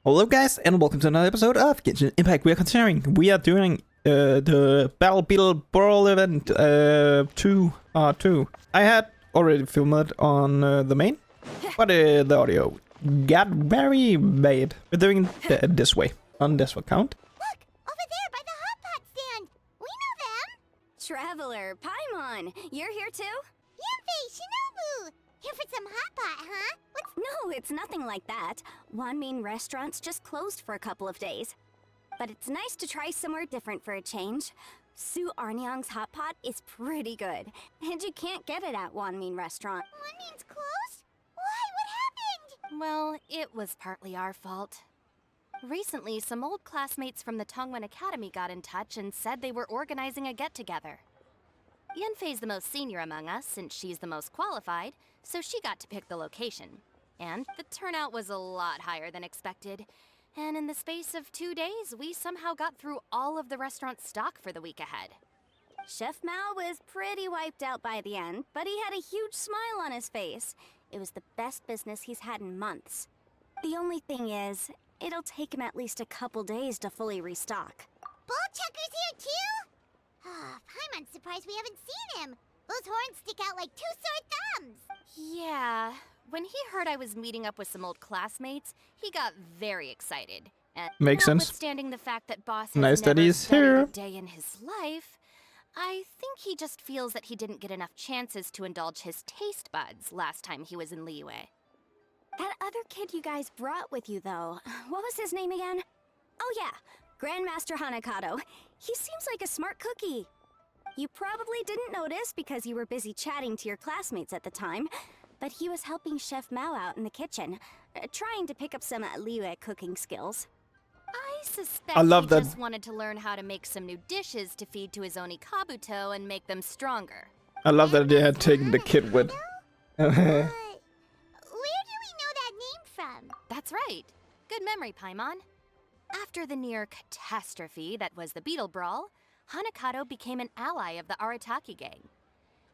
Hello guys, and welcome to another episode of Genshin Impact. We are doing the Battle Beetle Battle Event 2. I had already filmed it on the main, but the audio got very bad. We're doing it this way, on this account. Look! Over there by the hot pot stand! We know them! Traveler, Paimon, you're here too? Yanfei, Shinobu! Here for some hot pot, huh? No, it's nothing like that. Wanmin restaurant's just closed for a couple of days. But it's nice to try somewhere different for a change. Su Arnyang's hot pot is pretty good, and you can't get it at Wanmin restaurant. Wanmin's closed? Why? What happened? Well, it was partly our fault. Recently, some old classmates from the Tongwen Academy got in touch and said they were organizing a get-together. Yanfei's the most senior among us, since she's the most qualified, so she got to pick the location. And the turnout was a lot higher than expected. And in the space of 2 days, we somehow got through all of the restaurant's stock for the week ahead. Chef Mao was pretty wiped out by the end, but he had a huge smile on his face. It was the best business he's had in months. The only thing is, it'll take him at least a couple days to fully restock. Bull Chucker's here too? Paimon's surprised we haven't seen him. Those horns stick out like two sore thumbs. Yeah, when he heard I was meeting up with some old classmates, he got very excited. And Makes sense. Notwithstanding the fact that Boss has Nice that never he's studied here. a day in his life, I think he just feels that he didn't get enough chances to indulge his taste buds last time he was in Liyue. That other kid you guys brought with you, though, what was his name again? Oh yeah, Grandmaster Hanakado. He seems like a smart cookie. You probably didn't notice because you were busy chatting to your classmates at the time, but he was helping Chef Mao out in the kitchen, trying to pick up some Liyue cooking skills. I suspect I love he that- just wanted to learn how to make some new dishes to feed to his Oni Kabuto and make them stronger. I love that they had taken the kid with. Where do we know that name from? That's right. Good memory, Paimon. After the near catastrophe that was the Beetle Brawl, Hanakado became an ally of the Arataki gang.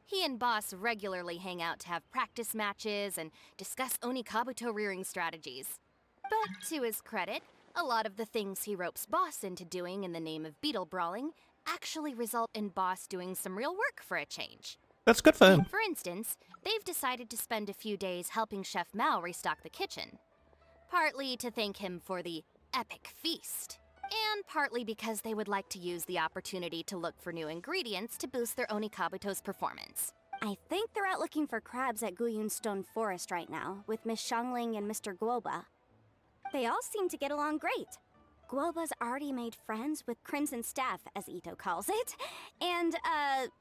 He and Boss regularly hang out to have practice matches and discuss Oni Kabuto rearing strategies. But to his credit, a lot of the things he ropes Boss into doing in the name of beetle brawling actually result in Boss doing some real work for a change. That's good for him. For instance, they've decided to spend a few days helping Chef Mao restock the kitchen. Partly to thank him for the epic feast, and partly because they would like to use the opportunity to look for new ingredients to boost their Oni Kabuto's performance. I think they're out looking for crabs at Guyun Stone Forest right now, with Miss Shangling and Mr. Guoba. They all seem to get along great. Guoba's already made friends with Crimson Staff, as Itto calls it, and,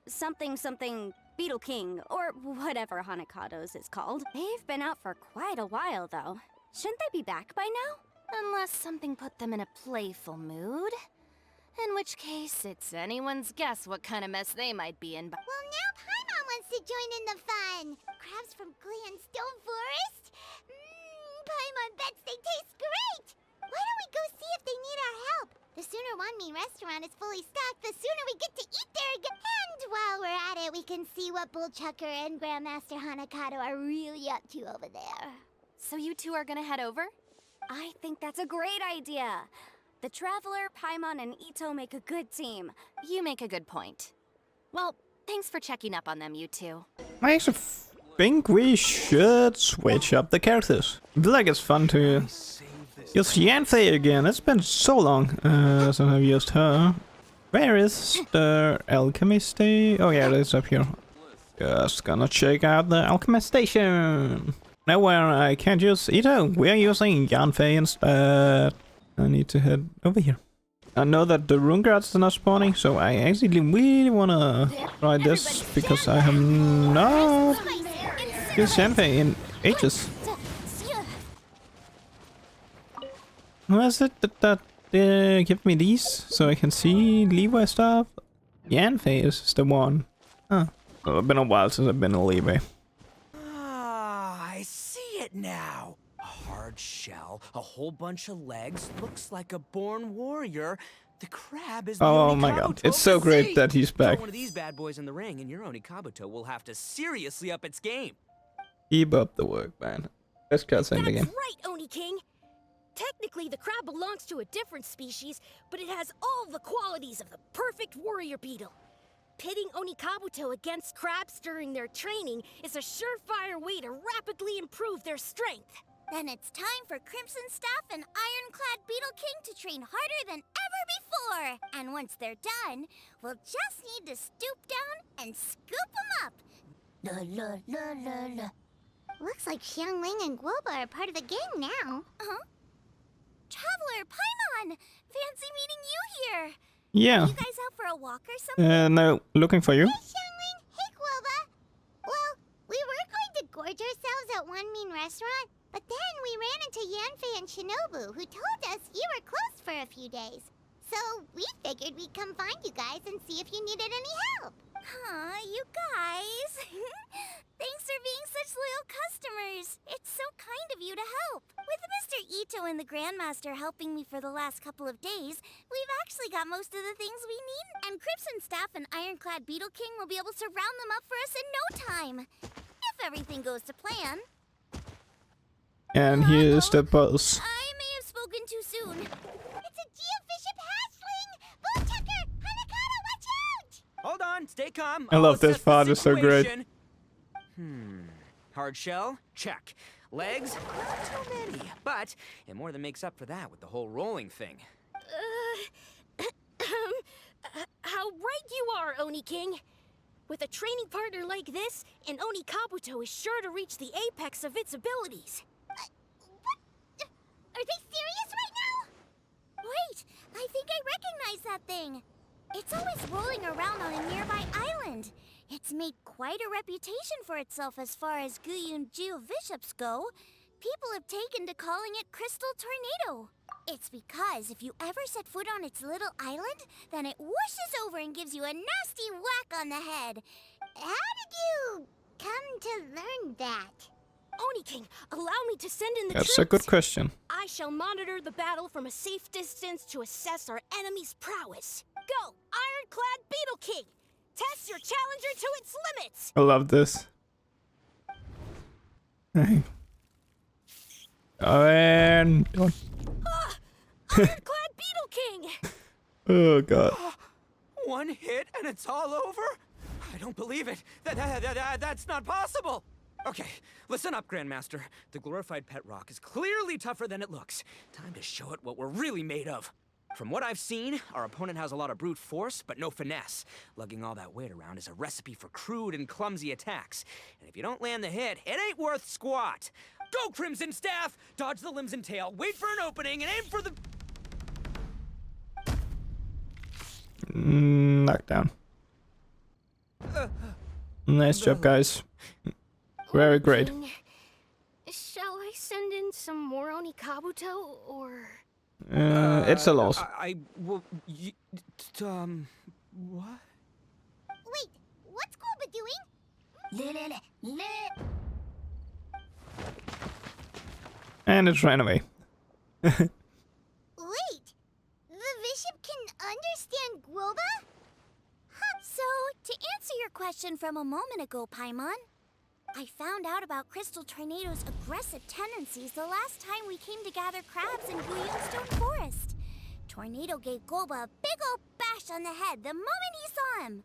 something Beetle King, or whatever Hanakado's is called. They've been out for quite a while, though. Shouldn't they be back by now? Unless something put them in a playful mood. In which case, it's anyone's guess what kind of mess they might be in. Well, now Paimon wants to join in the fun. Crabs from Guyun Stone Forest? Paimon bets they taste great. Why don't we go see if they need our help? The sooner Wanmin restaurant is fully stocked, the sooner we get to eat there again. And while we're at it, we can see what Bull Chucker and Grandmaster Hanakado are really up to over there. So you two are gonna head over? I think that's a great idea. The Traveler, Paimon, and Itto make a good team. You make a good point. Well, thanks for checking up on them, you two. I actually think we should switch up the characters. I feel like it's fun to use Yanfei again. It's been so long since I've used her. Where is the alchemist station? Oh yeah, it is up here. Just gonna check out the alchemist station. Now where I can't use Itto, we're using Yanfei instead. I need to head over here. I know that the rune guards are not spawning, so I actually really wanna try this because I have not used Yanfei in ages. What is it that give me these so I can see Leeway stuff? Yanfei is the one. Huh. Well, it's been a while since I've been in Leeway. I see it now. A hard shell, a whole bunch of legs, looks like a born warrior. The crab is the Oh Oni my god, Kabuto it's of so the great sea. that he's back. Throw one of these bad boys in the ring, and your Oni Kabuto will have to seriously up its game. Keep up the work, man. Let's cutscene again. That's right, Oni King. Technically, the crab belongs to a different species, but it has all the qualities of the perfect warrior beetle. Pitting Onikabuto against crabs during their training is a surefire way to rapidly improve their strength. Then it's time for Crimson Staff and Ironclad Beetle King to train harder than ever before. And once they're done, we'll just need to stoop down and scoop them up. La la la la la. Looks like Xiangling and Guoba are part of the gang now. Uh-huh. Traveler, Paimon! Fancy meeting you here. Yeah. You guys out for a walk or something? No, looking for you. Hey, Xiangling! Hey, Guoba! Well, we were going to gorge ourselves at one mean restaurant, but then we ran into Yanfei and Shinobu, who told us you were closed for a few days. So we figured we'd come find you guys and see if you needed any help. Aw, you guys. Thanks for being such loyal customers. It's so kind of you to help. With Mr. Itto and the Grandmaster helping me for the last couple of days, we've actually got most of the things we need. And Crimson Staff and Ironclad Beetle King will be able to round them up for us in no time. If everything goes to plan. And here's the boss. I may have spoken too soon. It's a Geobishop hatchling! Bowtucker! Hanakata, watch out! Hold on, stay calm. I I'll love this assess the part, it's so great. situation. Hard shell? Check. Legs? Not too many. But it more than makes up for that with the whole rolling thing. How right you are, Oni King. With a training partner like this, an Onikabuto is sure to reach the apex of its abilities. What? Are they serious right now? Wait, I think I recognize that thing. It's always rolling around on a nearby island. It's made quite a reputation for itself as far as Guyun Geobishops go. People have taken to calling it Crystal Tornado. It's because if you ever set foot on its little island, then it whooshes over and gives you a nasty whack on the head. How did you come to learn that? Oni King, allow me to send in the That's troops. a good question. I shall monitor the battle from a safe distance to assess our enemy's prowess. Go, Ironclad Beetle King! Test your challenger to its limits! I love this. And Ironclad Beetle King! oh god. One hit and it's all over? I don't believe it. That's not possible. Okay, listen up, Grandmaster. The glorified pet rock is clearly tougher than it looks. Time to show it what we're really made of. From what I've seen, our opponent has a lot of brute force, but no finesse. Lugging all that weight around is a recipe for crude and clumsy attacks. And if you don't land the hit, it ain't worth squat. Go, Crimson Staff! Dodge the limbs and tail, wait for an opening, and aim for the... Knockdown. Nice job, guys. Very great. King, shall I send in some more Onikabuto, or... It's a loss. What? Wait, what's Guoba doing? And it ran away. Wait, the bishop can understand Guoba? So, to answer your question from a moment ago, Paimon, I found out about Crystal Tornado's aggressive tendencies the last time we came to gather crabs in Guyunstone Forest. Tornado gave Guoba a big old bash on the head the moment he saw him.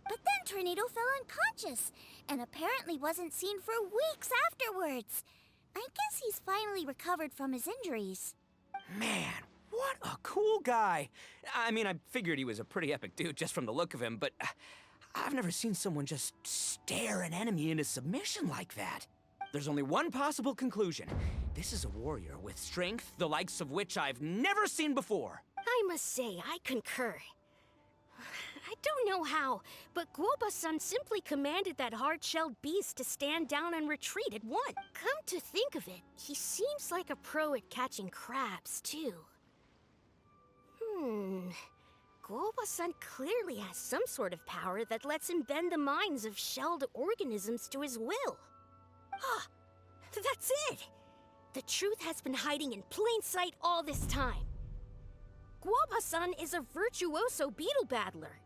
But then Tornado fell unconscious, and apparently wasn't seen for weeks afterwards. I guess he's finally recovered from his injuries. Man, what a cool guy. I mean, I figured he was a pretty epic dude just from the look of him, but I've never seen someone just stare an enemy into submission like that. There's only one possible conclusion. This is a warrior with strength, the likes of which I've never seen before. I must say, I concur. I don't know how, but Guoba-san simply commanded that hard-shelled beast to stand down and retreat at once. Come to think of it, he seems like a pro at catching crabs, too. Guoba-san clearly has some sort of power that lets him bend the minds of shelled organisms to his will. Ah, that's it! The truth has been hiding in plain sight all this time. Guoba-san is a virtuoso beetle battler.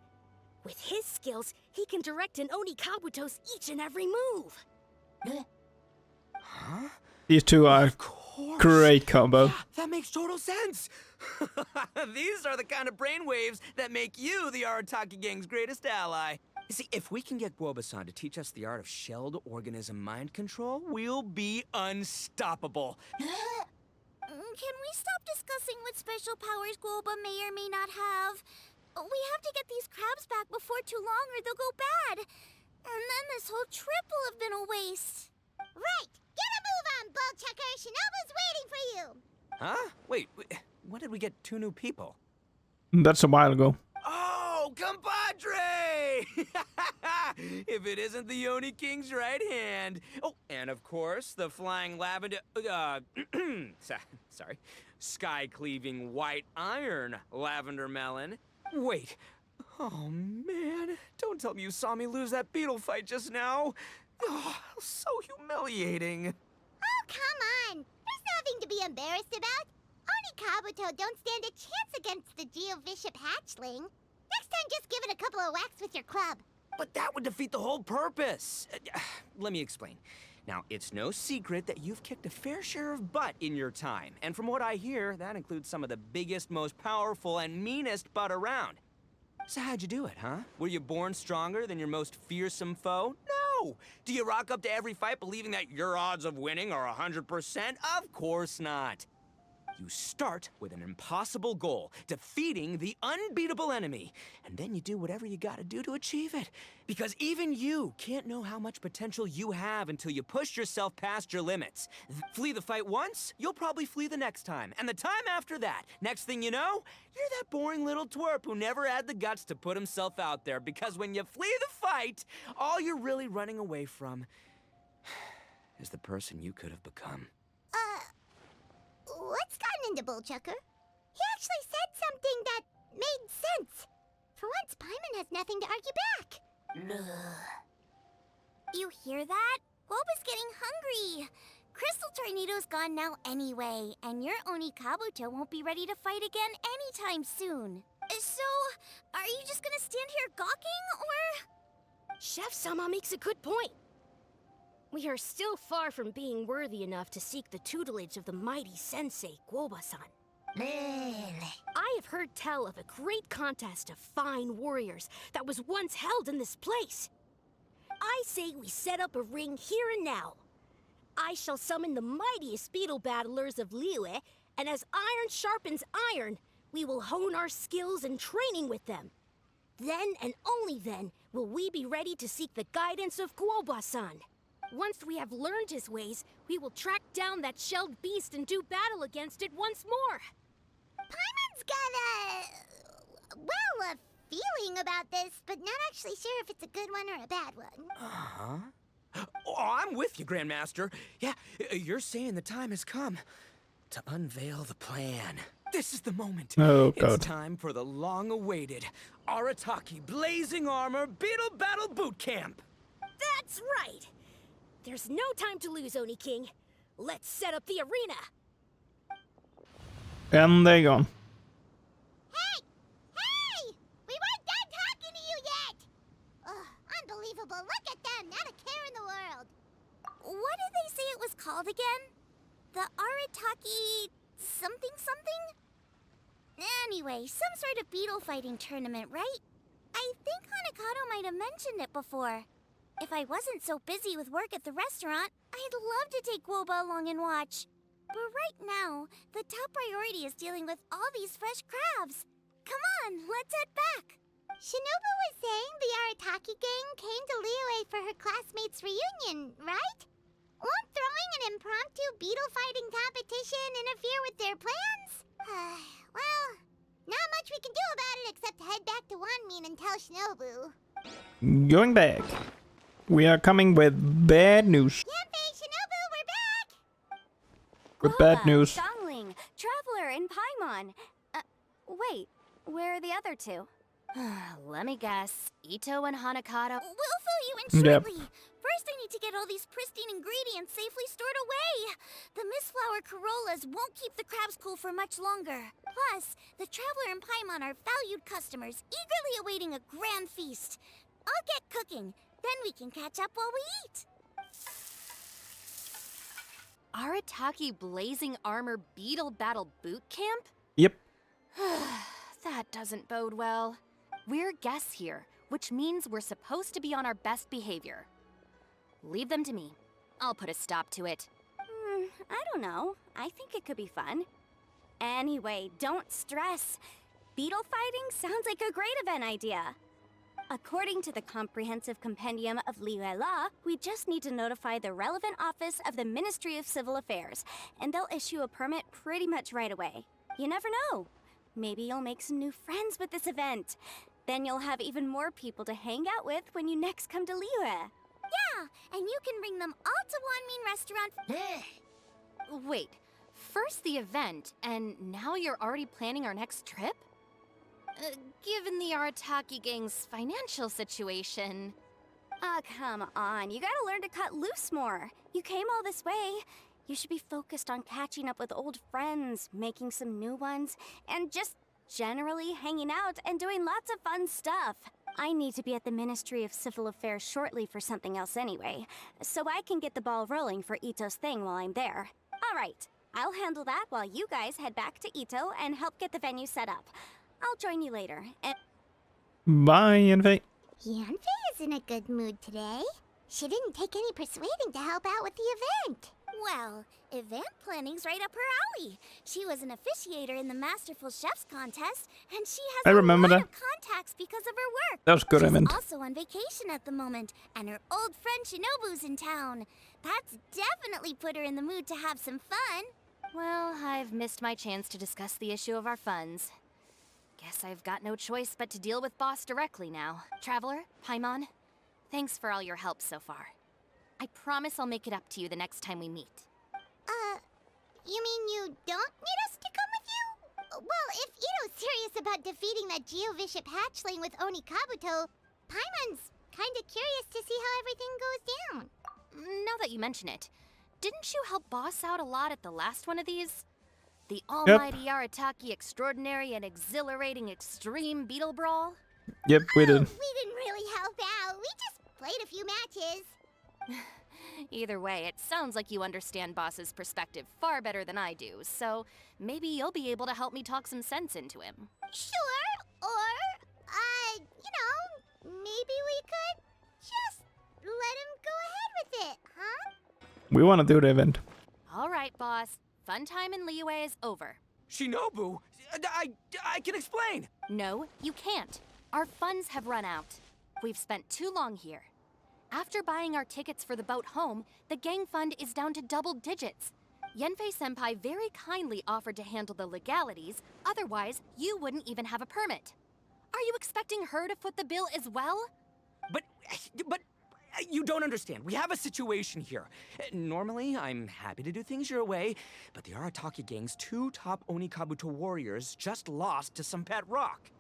With his skills, he can direct an Onikabuto's each and every move. Huh? These two are Of Great combo. Yeah, that makes total sense. These are the kind of brainwaves that make you the Arataki gang's greatest ally. You see, if we can get Guoba-san to teach us the art of shelled organism mind control, we'll be unstoppable. Can we stop discussing what special powers Guoba may or may not have? We have to get these crabs back before too long or they'll go bad. And then this whole trip will have been a waste. Right! Get a move on, Bullchucker! Shinobu's waiting for you! Huh? Wait, when did we get 2 new people? That's a while ago. Oh, compadre! If it isn't the Oni King's right hand. Oh, and of course, the flying lavender, sorry, sky-cleaving white iron lavender melon. Wait, oh man, don't tell me you saw me lose that beetle fight just now. Oh, so humiliating. Oh, come on! There's nothing to be embarrassed about. Oni Kabuto don't stand a chance against the Geovishap hatchling. Next time, just give it a couple of whacks with your club. But that would defeat the whole purpose. Let me explain. Now, it's no secret that you've kicked a fair share of butt in your time. And from what I hear, that includes some of the biggest, most powerful, and meanest butt around. So how'd you do it, huh? Were you born stronger than your most fearsome foe? No! Do you rock up to every fight believing that your odds of winning are 100%? Of course not. You start with an impossible goal, defeating the unbeatable enemy. And then you do whatever you gotta do to achieve it. Because even you can't know how much potential you have until you push yourself past your limits. Flee the fight once, you'll probably flee the next time. And the time after that, next thing you know, you're that boring little twerp who never had the guts to put himself out there. Because when you flee the fight, all you're really running away from is the person you could have become. What's gotten into Bullchucker? He actually said something that made sense. For once, Paimon has nothing to argue back. You hear that? Guoba's getting hungry. Crystal Tornado's gone now anyway, and your Oni Kabuto won't be ready to fight again anytime soon. So, are you just gonna stand here gawking, or...? Chef-sama makes a good point. We are still far from being worthy enough to seek the tutelage of the mighty sensei, Guoba-san. I have heard tell of a great contest of fine warriors that was once held in this place. I say we set up a ring here and now. I shall summon the mightiest beetle battlers of Liyue, and as iron sharpens iron, we will hone our skills and training with them. Then and only then will we be ready to seek the guidance of Guoba-san. Once we have learned his ways, we will track down that shelled beast and do battle against it once more. Paimon's got a feeling about this, but not actually sure if it's a good one or a bad one. Uh-huh. Oh, I'm with you, Grandmaster. Yeah, you're saying the time has come to unveil the plan. This is the moment. Oh, God. It's time for the long-awaited Arataki Blazing Armor Beetle Battle Boot Camp. That's right! There's no time to lose, Oni King. Let's set up the arena. And they're gone. Hey! Hey! We weren't done talking to you yet! Ugh, unbelievable. Look at them. Not a care in the world. What did they say it was called again? The Arataki... something something? Anyway, some sort of beetle fighting tournament, right? I think Hanakato might have mentioned it before. If I wasn't so busy with work at the restaurant, I'd love to take Guoba along and watch. But right now, the top priority is dealing with all these fresh crabs. Come on, let's head back. Shinobu was saying the Arataki gang came to Liyue for her classmates' reunion, right? Won't throwing an impromptu beetle fighting competition interfere with their plans? Well, not much we can do about it except head back to Wanmin and tell Shinobu. Going back. We are coming with bad news. Yanfei, Shinobu, we're back! With bad news. Xiangling, Traveler, and Paimon. Wait, where are the other two? Let me guess. Itto and Hanakato. We'll fill you in Yep. shortly. First, I need to get all these pristine ingredients safely stored away. The Mistflower Corollas won't keep the crabs cool for much longer. Plus, the Traveler and Paimon are valued customers, eagerly awaiting a grand feast. I'll get cooking. Then we can catch up while we eat. Arataki Blazing Armor Beetle Battle Boot Camp? Yep. That doesn't bode well. We're guests here, which means we're supposed to be on our best behavior. Leave them to me. I'll put a stop to it. I don't know. I think it could be fun. Anyway, don't stress. Beetle fighting sounds like a great event idea. According to the Comprehensive Compendium of Liyue Law, we just need to notify the relevant office of the Ministry of Civil Affairs, and they'll issue a permit pretty much right away. You never know. Maybe you'll make some new friends with this event. Then you'll have even more people to hang out with when you next come to Liyue. Yeah, and you can bring them all to Wanmin Restaurant. Wait, first the event, and now you're already planning our next trip? Given the Arataki gang's financial situation... Oh, come on. You gotta learn to cut loose more. You came all this way. You should be focused on catching up with old friends, making some new ones, and just generally hanging out and doing lots of fun stuff. I need to be at the Ministry of Civil Affairs shortly for something else anyway, so I can get the ball rolling for Itto's thing while I'm there. All right, I'll handle that while you guys head back to Itto and help get the venue set up. I'll join you later, and... Bye, Yanfei. Yanfei is in a good mood today. She didn't take any persuading to help out with the event. Well, event planning's right up her alley. She was an officiator in the Masterful Chefs contest, and she has I remember a lot that. of contacts because of her work. That was a good She's event. also on vacation at the moment, and her old friend Shinobu's in town. That's definitely put her in the mood to have some fun. Well, I've missed my chance to discuss the issue of our funds. Guess I've got no choice but to deal with Boss directly now. Traveler, Paimon, thanks for all your help so far. I promise I'll make it up to you the next time we meet. You mean you don't need us to come with you? Well, if Itto's serious about defeating that Geovishap hatchling with Oni Kabuto, Paimon's kinda curious to see how everything goes down. Now that you mention it, didn't you help Boss out a lot at the last one of these? The Yep. almighty Arataki Extraordinary and Exhilarating Extreme Beetle Brawl? Yep, we did. We didn't really help out. We just played a few matches. Either way, it sounds like you understand Boss's perspective far better than I do, so maybe you'll be able to help me talk some sense into him. Sure, or, maybe we could just let him go ahead with it, huh? We want to do the event. All right, Boss. Fun time in Liyue is over. Shinobu, I can explain. No, you can't. Our funds have run out. We've spent too long here. After buying our tickets for the boat home, the gang fund is down to double digits. Yanfei-senpai very kindly offered to handle the legalities, otherwise you wouldn't even have a permit. Are you expecting her to foot the bill as well? But you don't understand. We have a situation here. Normally, I'm happy to do things your way, but the Arataki gang's 2 top Oni Kabuto warriors just lost to some pet rock.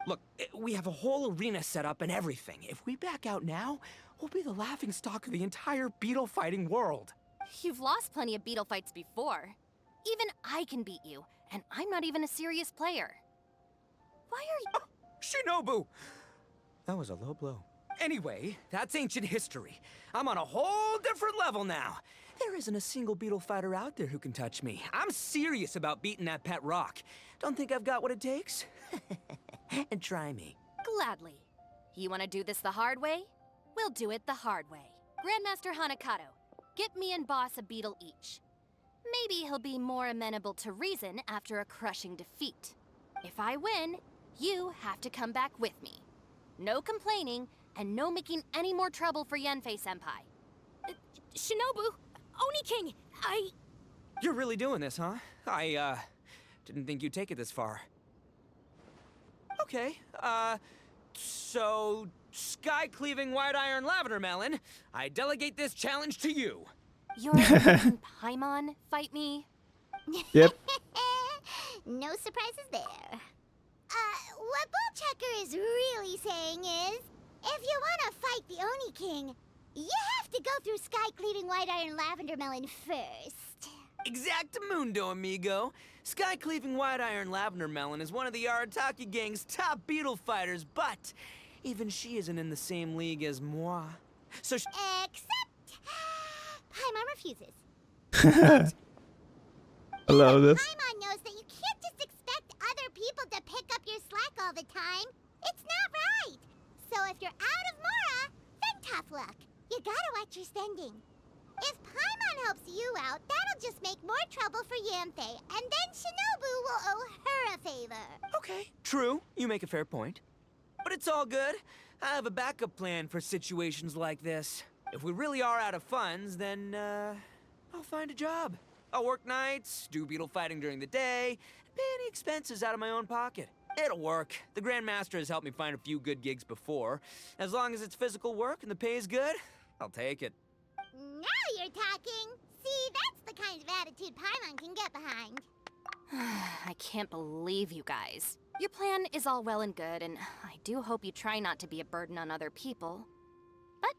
Look, we have a whole arena set up and everything. If we back out now, we'll be the laughingstock of the entire beetle fighting world. You've lost plenty of beetle fights before. Even I can beat you, and I'm not even a serious player. Why are you... Shinobu! That was a low blow. Anyway, that's ancient history. I'm on a whole different level now. There isn't a single beetle fighter out there who can touch me. I'm serious about beating that pet rock. Don't think I've got what it takes? And try me. Gladly. You want to do this the hard way? We'll do it the hard way. Grandmaster Hanakato, get me and Boss a beetle each. Maybe he'll be more amenable to reason after a crushing defeat. If I win, you have to come back with me. No complaining, and no making any more trouble for Yanfei-senpai. Shinobu, Oni King, You're really doing this, huh? I didn't think you'd take it this far. Okay, so, sky-cleaving white iron lavender melon, I delegate this challenge to you. You're letting Paimon fight me? Yep. No surprises there. What Bullchecker is really saying is, if you want to fight the Oni King, you have to go through sky-cleaving white iron lavender melon first. Exactamundo, amigo. Sky-cleaving white iron lavender melon is one of the Arataki gang's top beetle fighters, but even she isn't in the same league as moi. So Except... Paimon refuses. I love this. Paimon knows that you can't just expect other people to pick up your slack all the time. It's not right. So if you're out of Mora, then tough luck. You gotta watch your spending. If Paimon helps you out, that'll just make more trouble for Yanthe, and then Shinobu will owe her a favor. Okay, true. You make a fair point. But it's all good. I have a backup plan for situations like this. If we really are out of funds, then, I'll find a job. I'll work nights, do beetle fighting during the day, and pay any expenses out of my own pocket. It'll work. The Grandmaster has helped me find a few good gigs before. As long as it's physical work and the pay is good, I'll take it. Now you're talking. See, that's the kind of attitude Paimon can get behind. I can't believe you guys. Your plan is all well and good, and I do hope you try not to be a burden on other people. But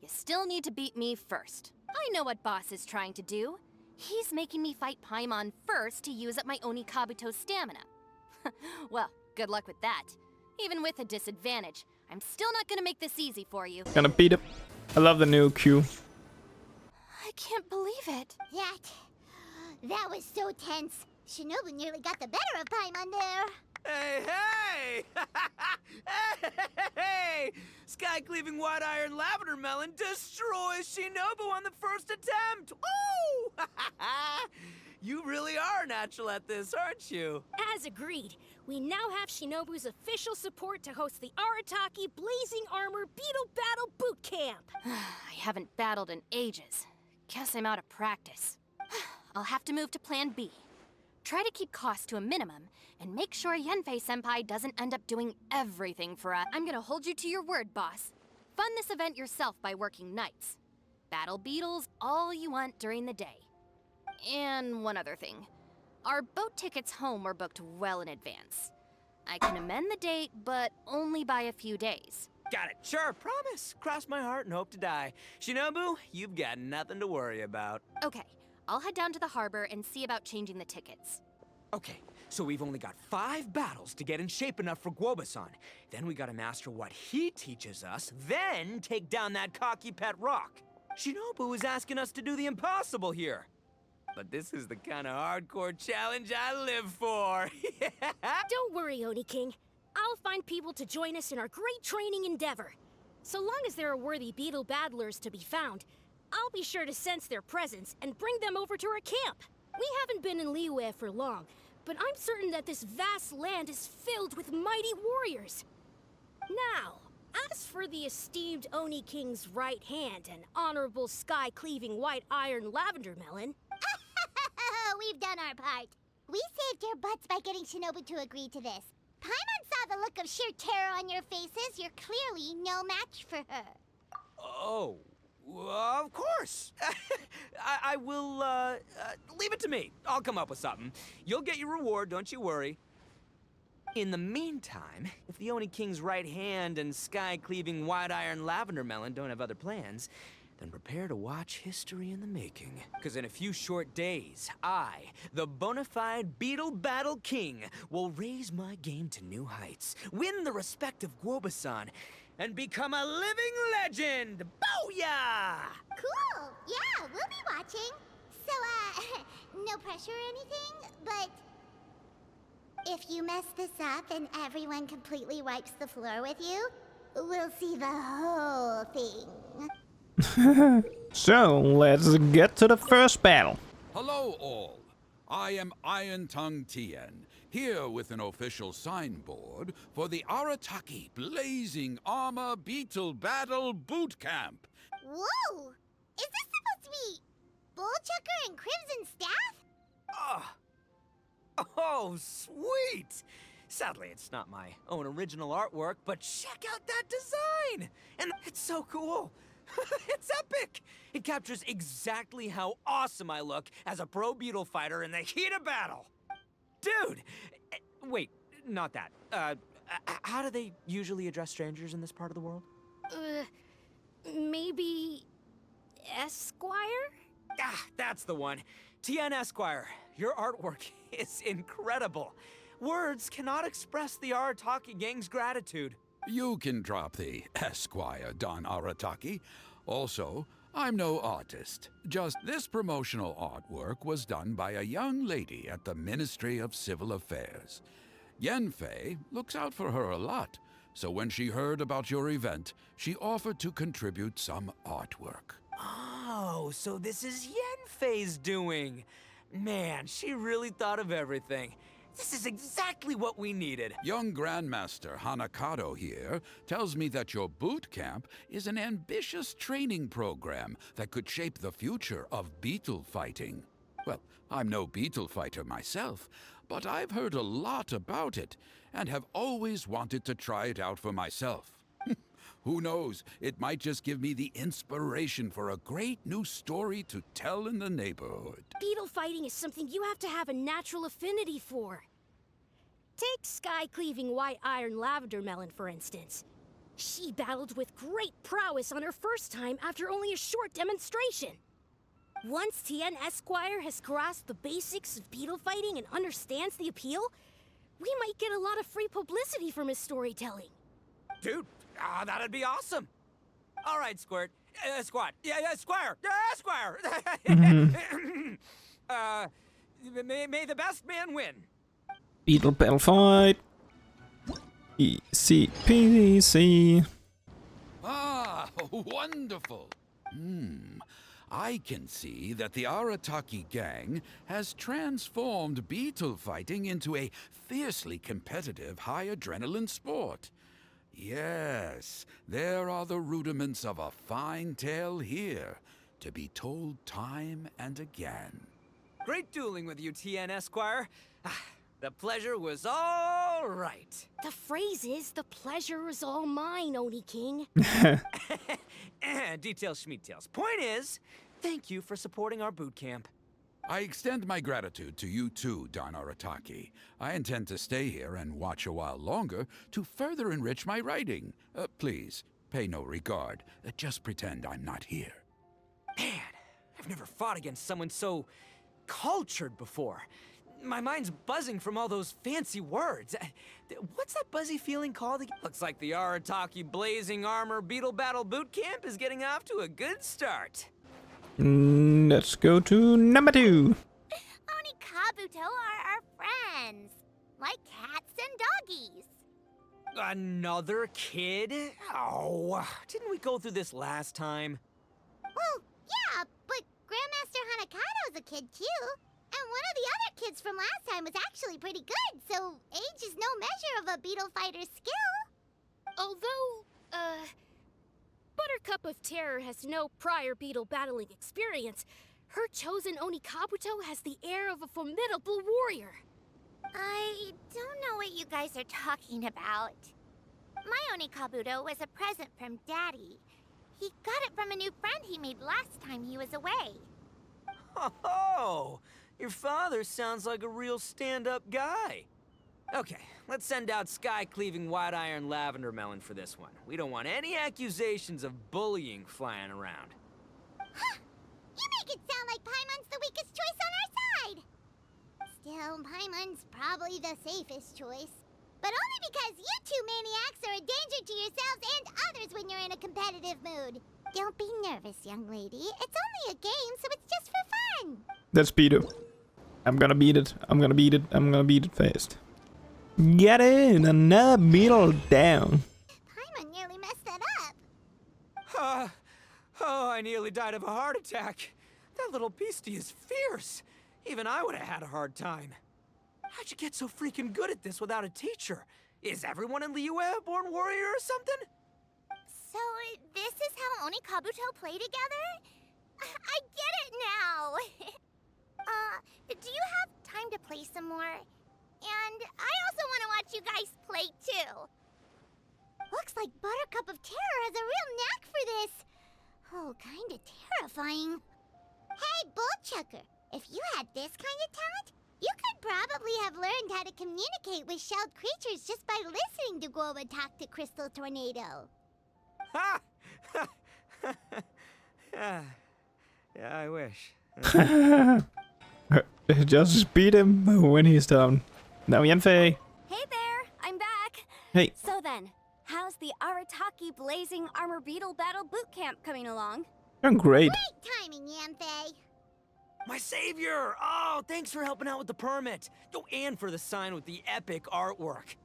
you still need to beat me first. I know what Boss is trying to do. He's making me fight Paimon first to use up my Oni Kabuto's stamina. Well, good luck with that. Even with a disadvantage, I'm still not gonna make this easy for you. Gonna beat him. I love the new Q. I can't believe it. That was so tense. Shinobu nearly got the better of Paimon there. Hey! Hey! Sky-cleaving white iron lavender melon destroys Shinobu on the first attempt! Woo! You really are natural at this, aren't you? As agreed, we now have Shinobu's official support to host the Arataki Blazing Armor Beetle Battle Boot Camp. I haven't battled in ages. Guess I'm out of practice. I'll have to move to Plan B. Try to keep costs to a minimum, and make sure Yanfei-senpai doesn't end up doing everything for us. I'm gonna hold you to your word, boss. Fund this event yourself by working nights. Battle beetles all you want during the day. And one other thing. Our boat tickets home were booked well in advance. I can amend the date, but only by a few days. Got it. Sure, promise. Cross my heart and hope to die. Shinobu, you've got nothing to worry about. Okay, I'll head down to the harbor and see about changing the tickets. Okay, so we've only got 5 battles to get in shape enough for Guoba-san. Then we gotta master what he teaches us, then take down that cocky pet rock. Shinobu is asking us to do the impossible here. But this is the kind of hardcore challenge I live for. Don't worry, Oni King. I'll find people to join us in our great training endeavor. So long as there are worthy beetle battlers to be found, I'll be sure to sense their presence and bring them over to our camp. We haven't been in Liyue for long, but I'm certain that this vast land is filled with mighty warriors. Now, as for the esteemed Oni King's right hand and honorable sky-cleaving white iron lavender melon... We've done our part. We saved your butts by getting Shinobu to agree to this. Paimon saw the look of sheer terror on your faces. You're clearly no match for her. Oh, of course. I will, leave it to me. I'll come up with something. You'll get your reward, don't you worry. In the meantime, if the Oni King's right hand and sky-cleaving white iron lavender melon don't have other plans, then prepare to watch history in the making. Because in a few short days, I, the bona fide Beetle Battle King, will raise my game to new heights, win the respect of Guoba-san, and become a living legend! Booyah! Cool. Yeah, we'll be watching. So, no pressure or anything, but... if you mess this up and everyone completely wipes the floor with you, we'll see the whole thing. So, let's get to the first battle. Hello all. I am Iron Tongue Tien, here with an official signboard for the Arataki Blazing Armor Beetle Battle Boot Camp. Whoa! Is this supposed to be Bullchucker and Crimson Staff? Oh, sweet! Sadly, it's not my own original artwork, but check out that design! And it's so cool! It's epic! It captures exactly how awesome I look as a pro beetle fighter in the heat of battle! Dude! Wait, not that. How do they usually address strangers in this part of the world? Maybe... Esquire? Ah, that's the one. Tien Esquire, your artwork is incredible. Words cannot express the Arataki gang's gratitude. You can drop the Esquire, Don Arataki. Also, I'm no artist. Just this promotional artwork was done by a young lady at the Ministry of Civil Affairs. Yanfei looks out for her a lot, so when she heard about your event, she offered to contribute some artwork. Oh, so this is Yanfei's doing. Man, she really thought of everything. This is exactly what we needed. Young Grandmaster Hanakado here tells me that your boot camp is an ambitious training program that could shape the future of beetle fighting. Well, I'm no beetle fighter myself, but I've heard a lot about it and have always wanted to try it out for myself. Who knows, it might just give me the inspiration for a great new story to tell in the neighborhood. Beetle fighting is something you have to have a natural affinity for. Take sky-cleaving white iron lavender melon, for instance. She battled with great prowess on her first time after only a short demonstration. Once Tien Esquire has grasped the basics of beetle fighting and understands the appeal, we might get a lot of free publicity from his storytelling. Dude, that'd be awesome. All right, Squirt. Squat. Yeah, Squire. Yeah, Squire. May the best man win. Beetle battle fight. Easy peasy. Ah, wonderful. I can see that the Arataki gang has transformed beetle fighting into a fiercely competitive high adrenaline sport. Yes, there are the rudiments of a fine tale here, to be told time and again. Great dueling with you, Tien Esquire. The pleasure was all right. The phrase is, the pleasure is all mine, Oni King. Details schmeetails. Point is, thank you for supporting our boot camp. I extend my gratitude to you too, Don Arataki. I intend to stay here and watch a while longer to further enrich my writing. Please, pay no regard. Just pretend I'm not here. Man, I've never fought against someone so cultured before. My mind's buzzing from all those fancy words. What's that buzzy feeling called again? Looks like the Arataki Blazing Armor Beetle Battle Boot Camp is getting off to a good start. Let's go to number 2. Oni Kabuto are our friends. Like cats and doggies. Another kid? Oh, didn't we go through this last time? Well, yeah, but Grandmaster Hanakado's a kid too. And one of the other kids from last time was actually pretty good, so age is no measure of a beetle fighter's skill. Although, Buttercup of Terror has no prior beetle battling experience, her chosen Oni Kabuto has the air of a formidable warrior. I don't know what you guys are talking about. My Oni Kabuto was a present from Daddy. He got it from a new friend he made last time he was away. Oh, your father sounds like a real stand-up guy. Okay, let's send out sky-cleaving white iron lavender melon for this one. We don't want any accusations of bullying flying around. Huh! You make it sound like Paimon's the weakest choice on our side! Still, Paimon's probably the safest choice. But only because you two maniacs are a danger to yourselves and others when you're in a competitive mood. Don't be nervous, young lady. It's only a game, so it's just for fun. That's Beetle. I'm gonna beat it. I'm gonna beat it. I'm gonna beat it fast. Get in! Another beetle down. Paimon nearly messed that up. Oh, I nearly died of a heart attack. That little beastie is fierce. Even I would have had a hard time. How'd you get so freaking good at this without a teacher? Is everyone in Liyue a born warrior or something? So, this is how Oni Kabuto play together? I get it now! Do you have time to play some more? And I also want to watch you guys play, too. Looks like Buttercup of Terror has a real knack for this. Oh, kinda terrifying. Hey, Bullchucker, if you had this kind of talent, you could probably have learned how to communicate with shelled creatures just by listening to Guoba talk to Crystal Tornado. Ha! Yeah, I wish. Just beat him when he's down. Now Yanfei. Hey there, I'm back. Hey. So then, how's the Arataki Blazing Armor Beetle Battle Boot Camp coming along? You're great. Great timing, Yanthay. My savior! Oh, thanks for helping out with the permit. Oh, and for the sign with the epic artwork.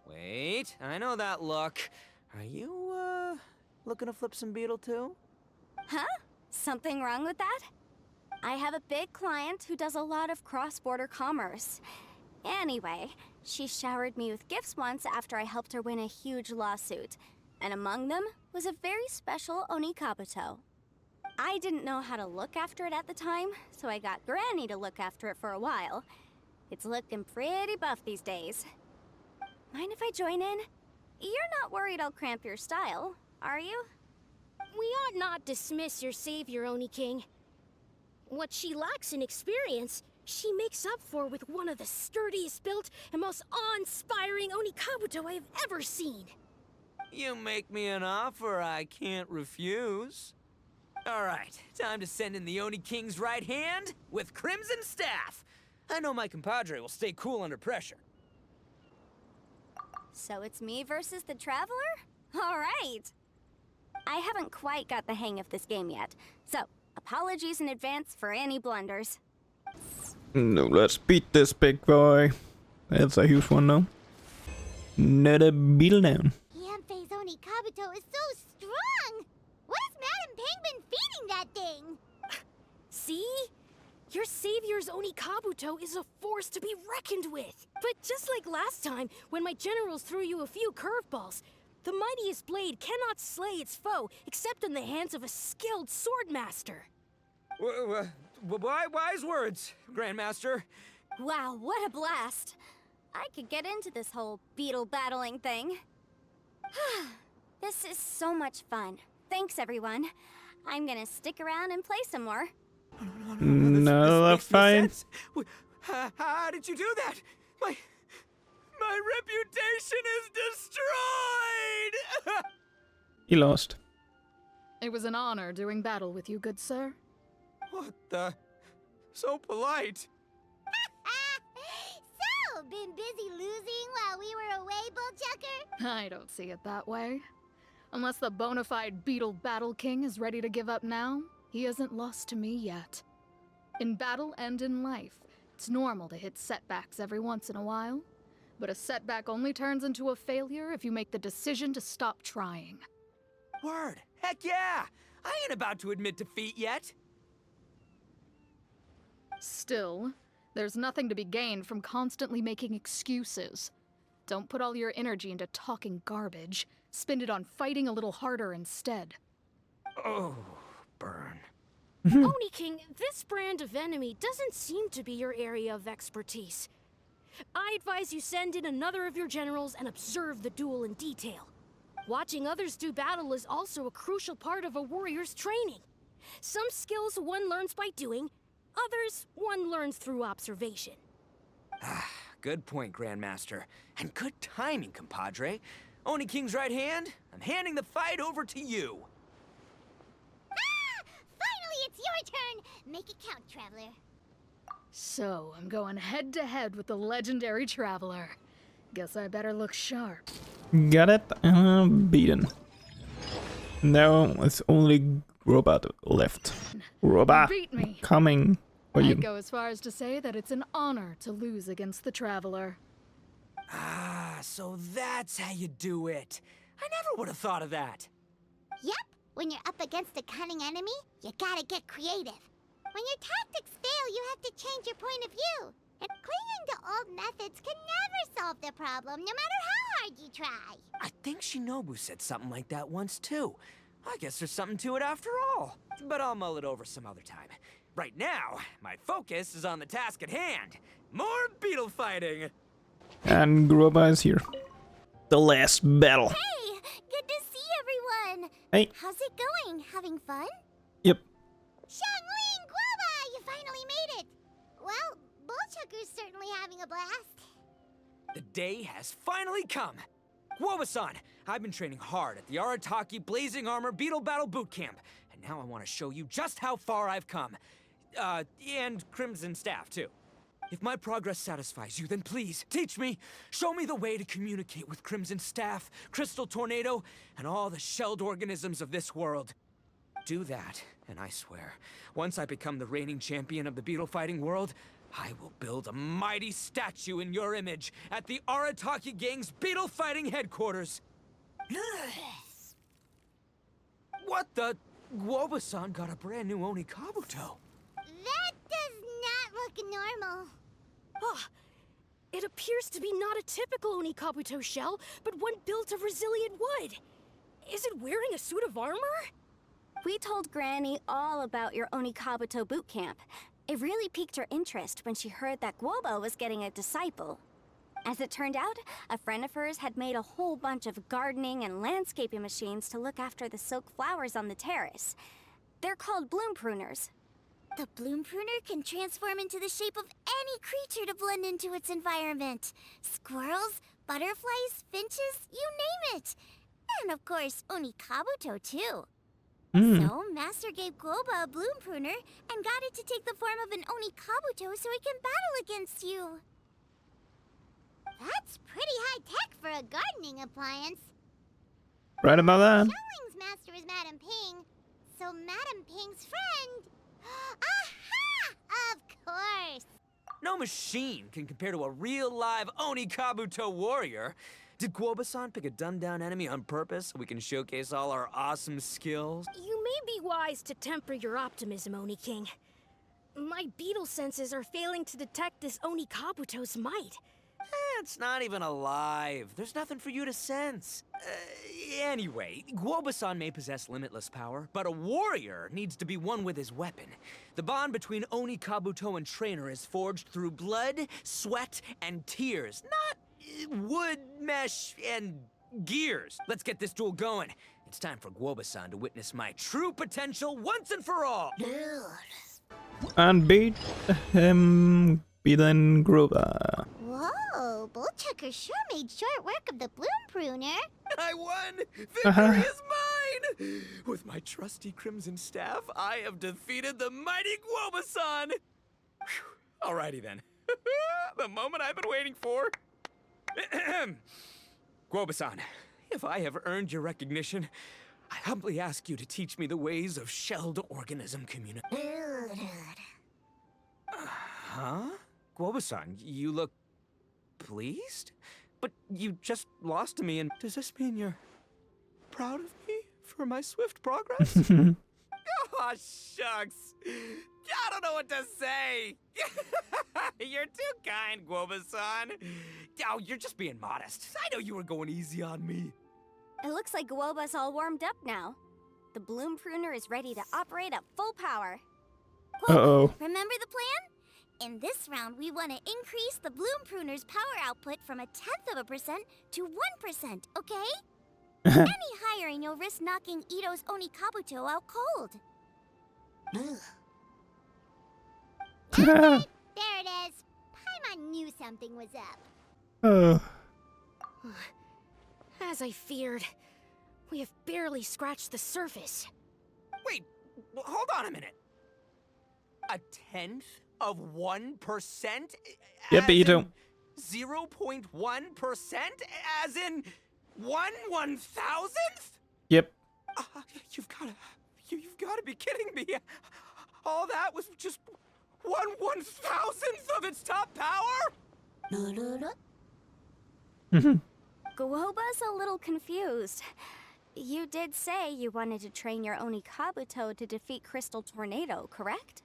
Wait, I know that look. Are you, looking to flip some beetle too? Huh? Something wrong with that? I have a big client who does a lot of cross-border commerce. Anyway, she showered me with gifts once after I helped her win a huge lawsuit. And among them was a very special Onikabuto. I didn't know how to look after it at the time, so I got Granny to look after it for a while. It's looking pretty buff these days. Mind if I join in? You're not worried I'll cramp your style, are you? We ought not dismiss your savior, Oni King. What she lacks in experience, she makes up for with one of the sturdiest built and most awe-inspiring Onikabuto I have ever seen. You make me an offer I can't refuse. All right, time to send in the Oni King's right hand with Crimson Staff. I know my compadre will stay cool under pressure. So it's me versus the Traveler? All right! I haven't quite got the hang of this game yet, so apologies in advance for any blunders. No, let's beat this big boy. That's a huge one now. Another beetle down. Yanthay's Onikabuto is so strong! What has Madam Ping been feeding that thing? See? Your savior's Onikabuto is a force to be reckoned with. But just like last time, when my generals threw you a few curveballs, the mightiest blade cannot slay its foe except in the hands of a skilled swordmaster. Wise words, Grandmaster. Wow, what a blast! I could get into this whole beetle battling thing. This is so much fun. Thanks, everyone. I'm gonna stick around and play some more. No, This makes no fine. sense. How did you do that? My reputation is destroyed! He lost. It was an honor doing battle with you, good sir. What the? So polite. So, been busy losing while we were away, Bullchucker? I don't see it that way. Unless the bona fide Beetle Battle King is ready to give up now, he hasn't lost to me yet. In battle and in life, it's normal to hit setbacks every once in a while. But a setback only turns into a failure if you make the decision to stop trying. Word. Heck yeah! I ain't about to admit defeat yet. Still, there's nothing to be gained from constantly making excuses. Don't put all your energy into talking garbage. Spend it on fighting a little harder instead. Oh, burn. Oni King, this brand of enemy doesn't seem to be your area of expertise. I advise you send in another of your generals and observe the duel in detail. Watching others do battle is also a crucial part of a warrior's training. Some skills one learns by doing, others one learns through observation. Good point, Grandmaster. And good timing, compadre. Oni King's right hand, I'm handing the fight over to you. Finally, it's your turn! Make it count, Traveler. So, I'm going head to head with the legendary Traveler. Guess I better look sharp. Got it. Beaten. Now it's only Robot left. Robot Beat me. coming for you. I'd go as far as to say that it's an honor to lose against the Traveler. Ah, so that's how you do it. I never would have thought of that. Yep, when you're up against a cunning enemy, you gotta get creative. When your tactics fail, you have to change your point of view. And clinging to old methods can never solve the problem, no matter how hard you try. I think Shinobu said something like that once, too. I guess there's something to it after all. But I'll mull it over some other time. Right now, my focus is on the task at hand. More beetle fighting! And Groba is here. The last battle. Hey, good to see everyone. Hey. How's it going? Having fun? Yep. Xiangling Guoba, you finally made it. Well, Bullchucker's certainly having a blast. The day has finally come. Guoba-san, I've been training hard at the Arataki Blazing Armor Beetle Battle Boot Camp, and now I want to show you just how far I've come. And Crimson Staff, too. If my progress satisfies you, then please, teach me. Show me the way to communicate with Crimson Staff, Crystal Tornado, and all the shelled organisms of this world. do that, and I swear, once I become the reigning champion of the beetle fighting world, I will build a mighty statue in your image at the Arataki Gang's beetle fighting headquarters. What the? Guoba-san got a brand new Oni Kabuto. That does not look normal. Ah, it appears to be not a typical Oni Kabuto shell, but one built of resilient wood. Is it wearing a suit of armor? We told Granny all about your Onikabuto boot camp. It really piqued her interest when she heard that Guoba was getting a disciple. As it turned out, a friend of hers had made a whole bunch of gardening and landscaping machines to look after the silk flowers on the terrace. They're called bloom pruners. The bloom pruner can transform into the shape of any creature to blend into its environment. Squirrels, butterflies, finches, you name it. And of course, Onikabuto too. So, Master gave Guoba a bloom pruner and got it to take the form of an Onikabuto so it can battle against you. That's pretty high-tech for a gardening appliance. Right about that. Xiangling's master is Madame Ping, so Madame Ping's friend... Aha! Of course! No machine can compare to a real live Oni Kabuto warrior. Did Guoba-san pick a dumbed-down enemy on purpose so we can showcase all our awesome skills? You may be wise to temper your optimism, Oni King. My beetle senses are failing to detect this Oni Kabuto's might. It's not even alive. There's nothing for you to sense. Anyway, Guoba-san may possess limitless power, but a warrior needs to be one with his weapon. The bond between Oni Kabuto and trainer is forged through blood, sweat, and tears, not wood, mesh, and gears. Let's get this duel going. It's time for Guoba-san to witness my true potential once and for all. And beat him, beaten Grover. Whoa, Bullchucker sure made short work of the bloom pruner. I won! Victory is mine! With my trusty crimson staff, I have defeated the mighty Guoba-san! Whew. Alrighty then. The moment I've been waiting for. Guoba-san, if I have earned your recognition, I humbly ask you to teach me the ways of shelled organism community. Huh? Guoba-san, you look pleased? But you just lost to me, and does this mean you're proud of me for my swift progress? Oh, shucks. I don't know what to say. You're too kind, Guoba-san. Oh, you're just being modest. I know you were going easy on me. It looks like Guoba's all warmed up now. The bloom pruner is ready to operate at full power. Uh-oh. Remember the plan? In this round, we want to increase the bloom pruner's power output from 0.1% to 1%, okay? Any higher and you'll risk knocking Itto's Oni Kabuto out cold. There it is. Paimon knew something was up. As I feared, we have barely scratched the surface. Wait, hold on a minute. 1/10 of 1%? Yep, Itto. 0.1%? As in 1/1000th? Yep. You've gotta be kidding me. All that was just 1/1000th of its top power? Guoba's a little confused. You did say you wanted to train your Oni Kabuto to defeat Crystal Tornado, correct?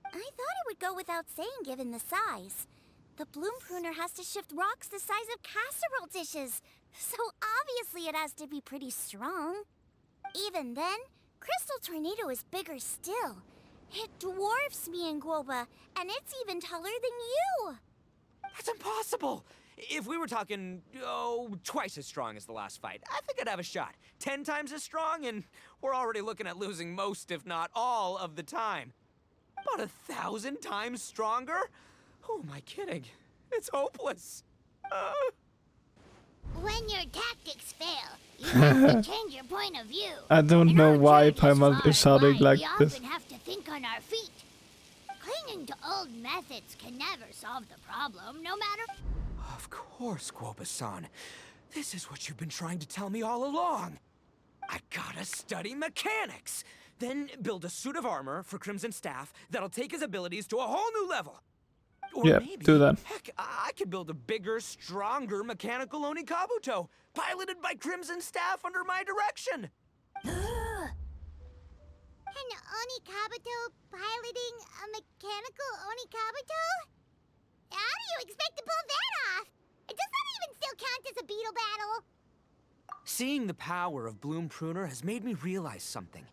I thought it would go without saying given the size. The bloom pruner has to shift rocks the size of casserole dishes, so obviously it has to be pretty strong. Even then, Crystal Tornado is bigger still. It dwarfs me and Guoba, and it's even taller than you. That's impossible! If we were talking, twice as strong as the last fight, I think I'd have a shot. 10 times as strong, and we're already looking at losing most, if not all, of the time. About 1,000 times stronger? Who am I kidding? It's hopeless. When your tactics fail, you have to change your point of view. I don't And know our why journey is Paimon far is sounding and like wide. this. We often have to think on our feet. Clinging to old methods can never solve the problem, no matter... Of course, Guoba-san. This is what you've been trying to tell me all along. I gotta study mechanics. Then build a suit of armor for Crimson Staff that'll take his abilities to a whole new level. Or Yeah, maybe, do that. heck, I could build a bigger, stronger mechanical Onikabuto, piloted by Crimson Staff under my direction. An Onikabuto piloting a mechanical Onikabuto? How do you expect to pull that off? Does that even still count as a beetle battle? Seeing the power of Bloom Pruner has made me realize something.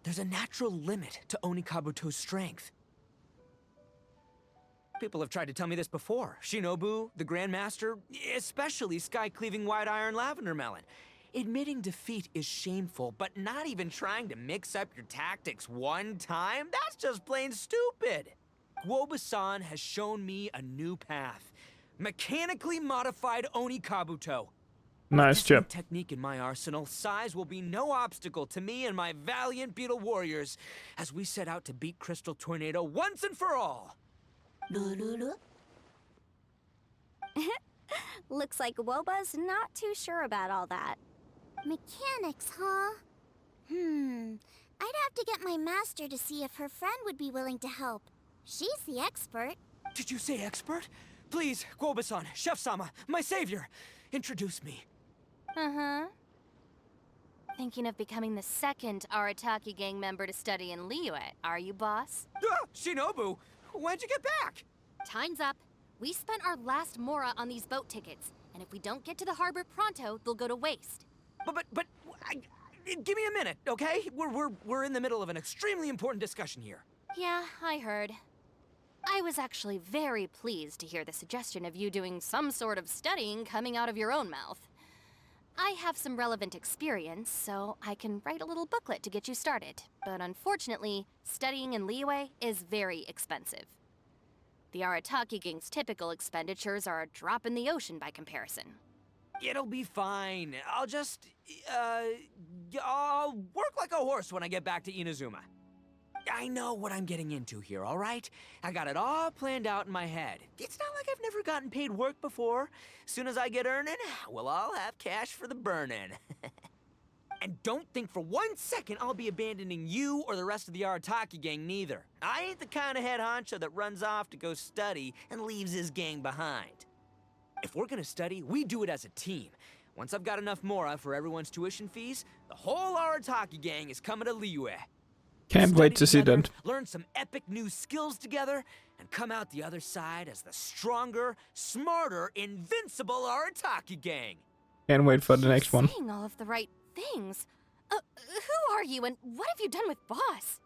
There's a natural limit to Onikabuto's strength. People have tried to tell me this before. Shinobu, the Grandmaster, especially Sky-Cleaving White Iron Lavender Melon. Admitting defeat is shameful, but not even trying to mix up your tactics one time? That's just plain stupid! Guoba-san has shown me a new path. Mechanically modified Onikabuto. Nice With this new job. technique in my arsenal, size will be no obstacle to me and my valiant beetle warriors as we set out to beat Crystal Tornado once and for all. Looks like Woba's not too sure about all that. Mechanics, huh? I'd have to get my master to see if her friend would be willing to help. She's the expert. Did you say expert? Please, Guoba-san, Chef-sama, my savior, introduce me. Uh-huh. Thinking of becoming the second Arataki gang member to study in Liyue, are you, boss? Ah, Shinobu, when'd you get back? Time's up. We spent our last mora on these boat tickets, and if we don't get to the harbor pronto, they'll go to waste. Give me a minute, okay? We're in the middle of an extremely important discussion here. Yeah, I heard. I was actually very pleased to hear the suggestion of you doing some sort of studying coming out of your own mouth. I have some relevant experience, so I can write a little booklet to get you started. But unfortunately, studying in Liyue is very expensive. The Arataki gang's typical expenditures are a drop in the ocean by comparison. It'll be fine. I'll work like a horse when I get back to Inazuma. I know what I'm getting into here, all right? I got it all planned out in my head. It's not like I've never gotten paid work before. Soon as I get earning, we'll all have cash for the burning. And don't think for 1 second I'll be abandoning you or the rest of the Arataki gang neither. I ain't the kind of head honcho that runs off to go study and leaves his gang behind. If we're gonna study, we do it as a team. Once I've got enough mora for everyone's tuition fees, the whole Arataki gang is coming to Liyue. Can't Study wait to see together, that. learn some epic new skills together, and come out the other side as the stronger, smarter, invincible Arataki gang. Can't wait for the next one. Saying all of the right things. Who are you and what have you done with Boss?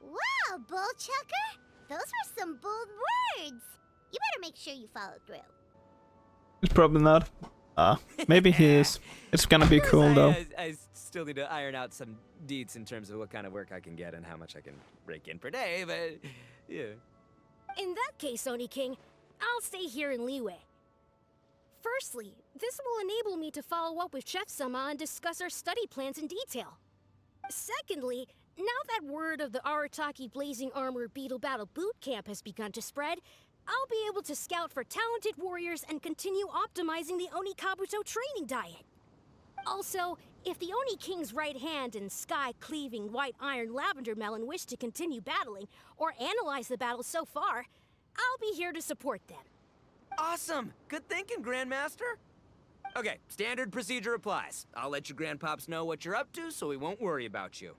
Wow, Bullchucker! Those were some bold words! You better make sure you follow through. It's probably not. Maybe he is. It's gonna be cool though. I still need to iron out some deets in terms of what kind of work I can get and how much I can rake in per day, but yeah. In that case, Oni King, I'll stay here in Liyue. Firstly, this will enable me to follow up with Chef-sama and discuss our study plans in detail. Secondly, now that word of the Arataki Blazing Armor Beetle Battle Boot Camp has begun to spread, I'll be able to scout for talented warriors and continue optimizing the Onikabuto training diet. Also, if the Oni King's right hand and Sky-Cleaving White Iron Lavender Melon wish to continue battling or analyze the battle so far, I'll be here to support them. Awesome! Good thinking, Grandmaster! Okay, standard procedure applies. I'll let your grandpops know what you're up to so we won't worry about you.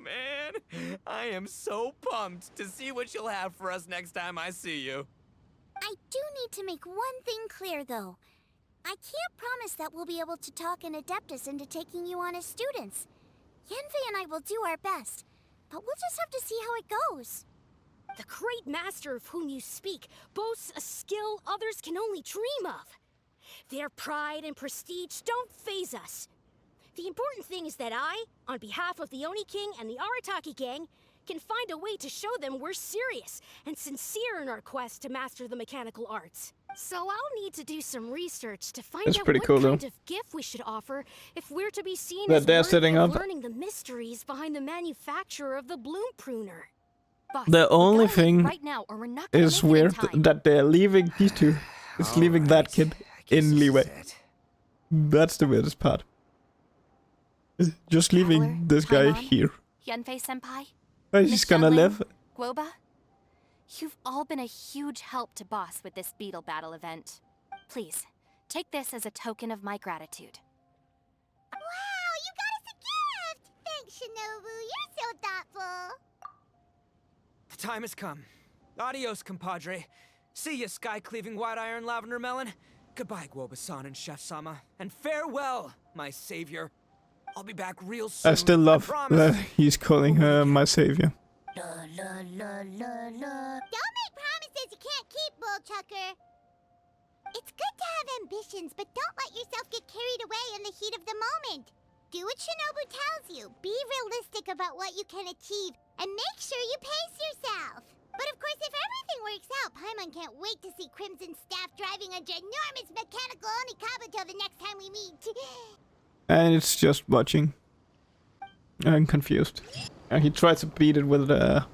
Man, I am so pumped to see what you'll have for us next time I see you. I do need to make one thing clear, though. I can't promise that we'll be able to talk an Adeptus into taking you on as students. Yenfei and I will do our best, but we'll just have to see how it goes. The great master of whom you speak boasts a skill others can only dream of. Their pride and prestige don't faze us. The important thing is that I, on behalf of the Oni King and the Arataki gang, can find a way to show them we're serious and sincere in our quest to master the mechanical arts. So I'll need to do some research to find That's out pretty what cool, kind though. of gift we should offer if we're to be seen That as they're worthy setting of up learning the mysteries behind the manufacture of the Bloom Pruner. Boss, The we only gotta leave thing right now, or we're not gonna is make it in weird time. that they're leaving these two. It's leaving that kid in Liyue. That's the weirdest part. Just leaving Traveler, this guy Paimon, here. Yunfei-senpai, He's Miss gonna Xiangling, live. Guoba, you've all been a huge help to Boss with this Beetle Battle event. Please, take this as a token of my gratitude. Wow, you got us a gift! Thanks, Shinobu. You're so thoughtful. The time has come. Adios, compadre. See ya, sky-cleaving white-iron lavender melon. Goodbye, Guoba-san and Chef-sama. And farewell, my savior. I'll be back real soon. I still love promise. that he's calling her my savior. Don't make promises you can't keep, Bullchucker. It's good to have ambitions, but don't let yourself get carried away in the heat of the moment. Do what Shinobu tells you. Be realistic about what you can achieve, and make sure you pace yourself. But of course, if everything works out, Paimon can't wait to see Crimson Staff driving a ginormous mechanical Onikabuto the next time we meet. And it's just watching. I'm confused. And he tried to beat it with a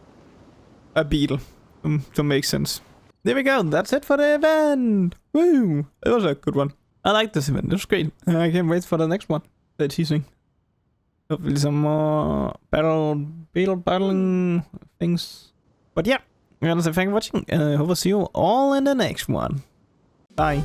beetle to make sense. There we go. That's it for the event. Woo! It was a good one. I like this event. It was great. I can't wait for the next one. They're teasing. Hopefully some more beetle battling things. But yeah, we're gonna say thank you for watching. I hope to see you all in the next one. Bye.